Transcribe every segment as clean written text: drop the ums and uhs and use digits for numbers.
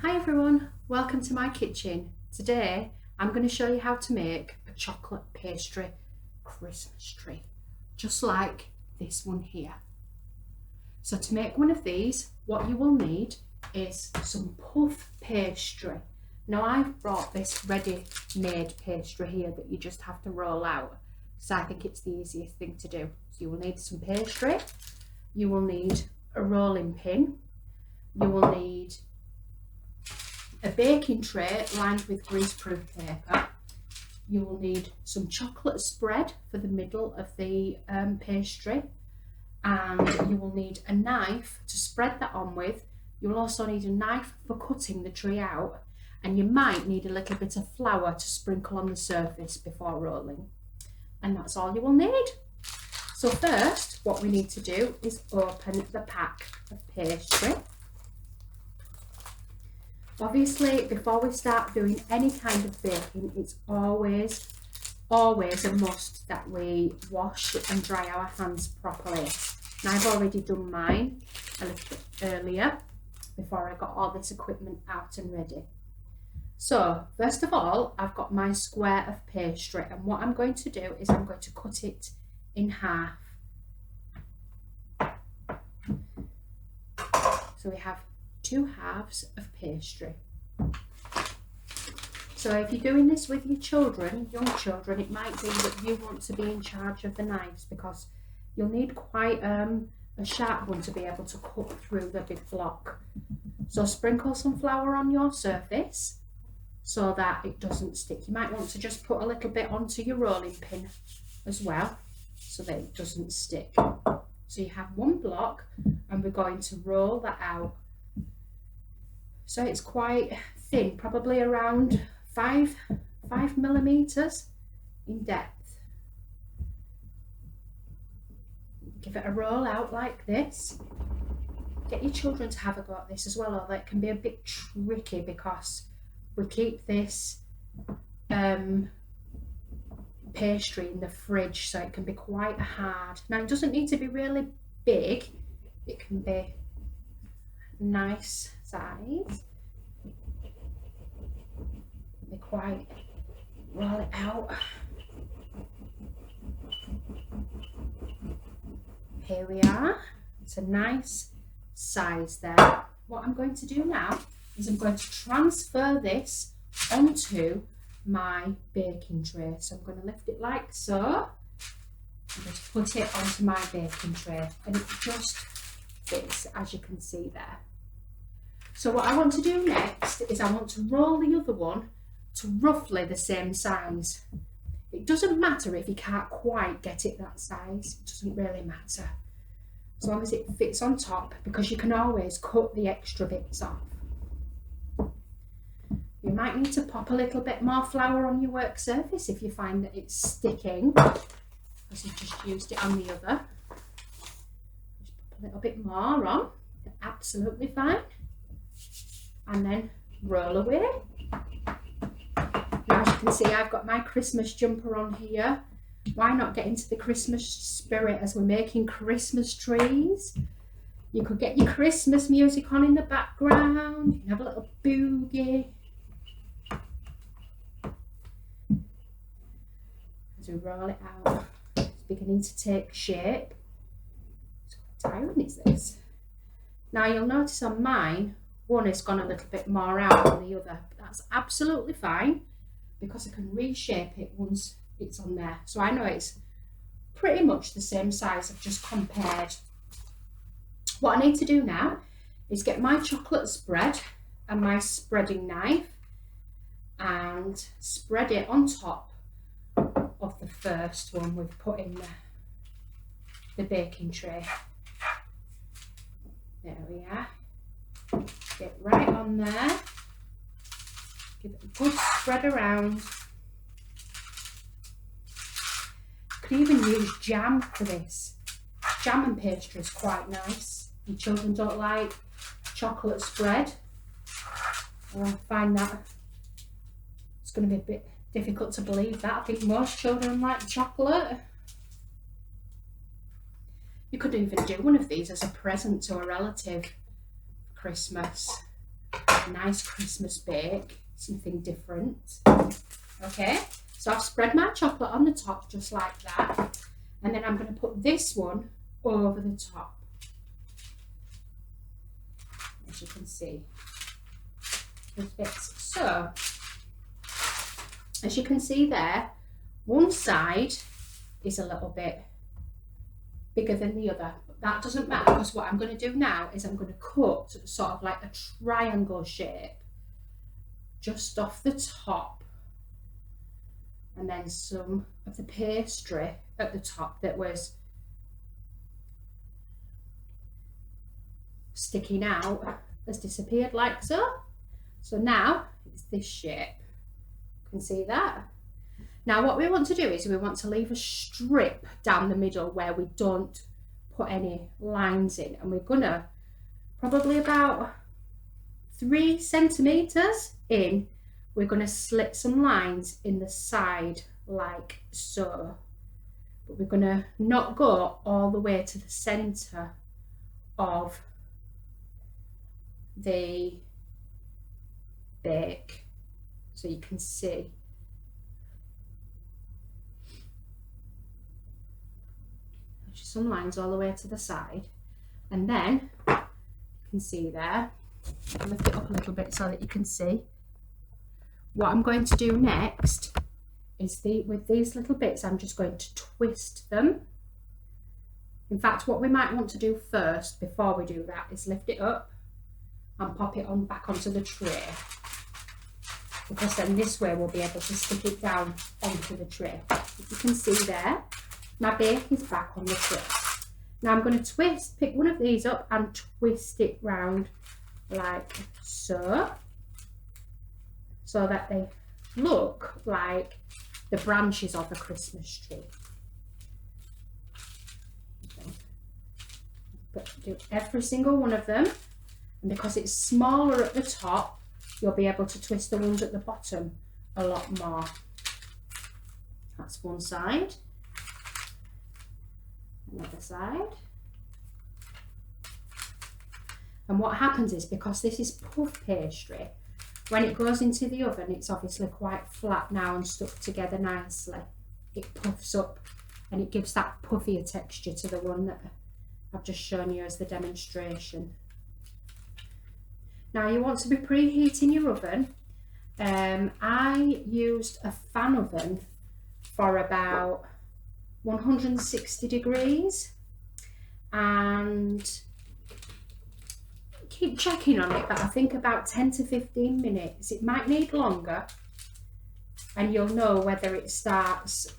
Hi everyone, welcome to my kitchen. Today I'm going to show you how to make a chocolate pastry Christmas tree, just like this one here. So to make one of these, what you will need is some puff pastry. Now I've brought this ready-made pastry here that you just have to roll out, so I think it's the easiest thing to do. So you will need some pastry, you will need a rolling pin, you will need a baking tray lined with greaseproof paper. You will need some chocolate spread for the middle of the pastry, and you will need a knife to spread that on with. You will also need a knife for cutting the tree out, and you might need a little bit of flour to sprinkle on the surface before rolling. And that's all you will need. So first, what we need to do is open the pack of pastry. Obviously, before we start doing any kind of baking, it's always a must that we wash and dry our hands properly. Now I've already done mine a little bit earlier before I got all this equipment out and ready. So first of all, I've got my square of pastry, and what I'm going to do is I'm going to cut it in half. So we have two halves of pastry. So if you're doing this with your children, young children, it might be that you want to be in charge of the knives, because you'll need quite a sharp one to be able to cut through the big block. So sprinkle some flour on your surface so that it doesn't stick. You might want to just put a little bit onto your rolling pin as well so that it doesn't stick. So you have one block, and we're going to roll that out. So it's quite thin, probably around 5 millimeters in depth. Give it a roll out like this. Get your children to have a go at this as well, although it can be a bit tricky because we keep this pastry in the fridge, so it can be quite hard. Now it doesn't need to be really big, it can be nice size. Be quite, roll it out. Here we are. It's a nice size there. What I'm going to do now is I'm going to transfer this onto my baking tray. So I'm going to lift it like so. I'm going to put it onto my baking tray, and it just fits, as you can see there. So what I want to do next is I want to roll the other one to roughly the same size. It doesn't matter if you can't quite get it that size, it doesn't really matter, as long as it fits on top, because you can always cut the extra bits off. You might need to pop a little bit more flour on your work surface if you find that it's sticking, because you've just used it on the other. Just pop a little bit more on, absolutely fine, and then roll away. Now, as you can see, I've got my Christmas jumper on here. Why not get into the Christmas spirit as we're making Christmas trees? You could get your Christmas music on in the background. You can have a little boogie. As we roll it out, it's beginning to take shape. It's quite tiring, is this? Now you'll notice on mine, one has gone a little bit more out than the other. But that's absolutely fine, because I can reshape it once it's on there. So I know it's pretty much the same size. I've just compared. What I need to do now is get my chocolate spread and my spreading knife and spread it on top of the first one we've put in the baking tray. There we are. Get right on there. Give it a good spread around. You could even use jam for this. Jam and pastry is quite nice. Your children don't like chocolate spread, I find that it's going to be a bit difficult to believe that. I think most children like chocolate. You could even do one of these as a present to a relative for Christmas. a nice Christmas bake, something different. Okay, so I've spread my chocolate on the top just like that, and then I'm going to put this one over the top, as you can see. So, as you can see there, one side is a little bit bigger than the other, but that doesn't matter, because what I'm going to do now is I'm going to cut sort of like a triangle shape just off the top, and then some of the pastry at the top that was sticking out has disappeared like so. So now it's this shape. You can see that. Now what we want to do is we want to leave a strip down the middle where we don't put any lines in, and we're gonna probably about 3 centimeters in, we're gonna slit some lines in the side like so, but we're gonna not go all the way to the center of the bake, so you can see. Just some lines all the way to the side, and then you can see there, I'll lift it up a little bit so that you can see. What I'm going to do next is with these little bits, I'm just going to twist them. In fact, what we might want to do first before we do that is lift it up and pop it on back onto the tray, because then this way we'll be able to stick it down onto the tray. You can see there, my bake is back on the tray. Now I'm going to pick one of these up and twist it round like so, so that they look like the branches of a Christmas tree. But do every single one of them, and because it's smaller at the top, you'll be able to twist the ones at the bottom a lot more. That's one side. Another side. And what happens is, because this is puff pastry, when it goes into the oven, it's obviously quite flat now and stuck together nicely. It puffs up and it gives that puffier texture to the one that I've just shown you as the demonstration. Now you want to be preheating your oven. I used a fan oven for about 160 degrees, and keep checking on it, but I think about 10 to 15 minutes. It might need longer, and you'll know whether it starts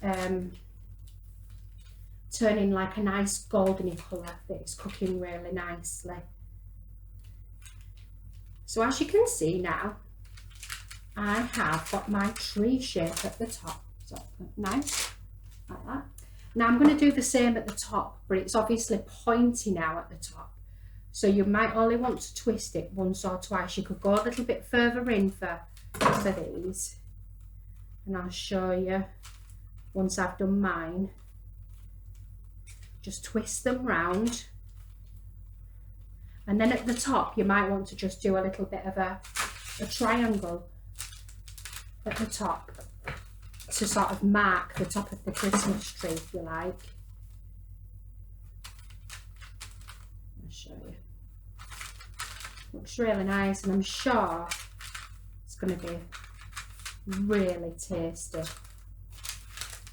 turning like a nice goldeny colour, that it's cooking really nicely. So as you can see now, I have got my tree shape at the top, so nice like that. Now I'm going to do the same at the top, but it's obviously pointy now at the top, so you might only want to twist it once or twice. You could go a little bit further in for these, and I'll show you once I've done mine. Just twist them round, and then at the top you might want to just do a little bit of a triangle at the top to sort of mark the top of the Christmas tree, if you like. I'll show you. Looks really nice, and I'm sure it's going to be really tasty.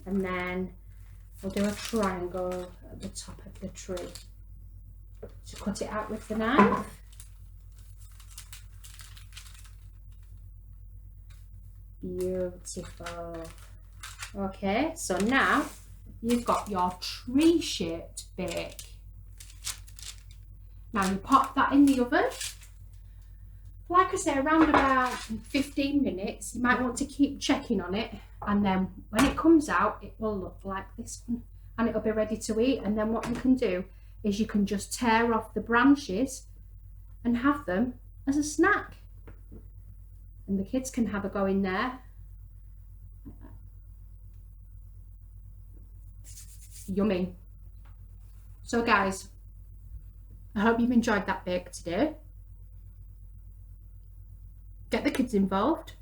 And then we'll do a triangle at the top of the tree. So cut it out with the knife. Beautiful. Okay, so now you've got your tree-shaped bake. Now you pop that in the oven. Like I say, around about 15 minutes. You might want to keep checking on it, and then when it comes out, it will look like this one, and it'll be ready to eat. And then what you can do is you can just tear off the branches and have them as a snack, and the kids can have a go in there. Yummy. So guys, I hope you've enjoyed that bake today. Get the kids involved.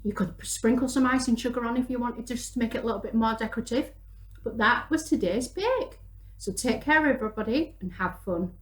You could sprinkle some icing sugar on if you wanted, just to make it a little bit more decorative. But that was today's bake. So take care everybody and have fun.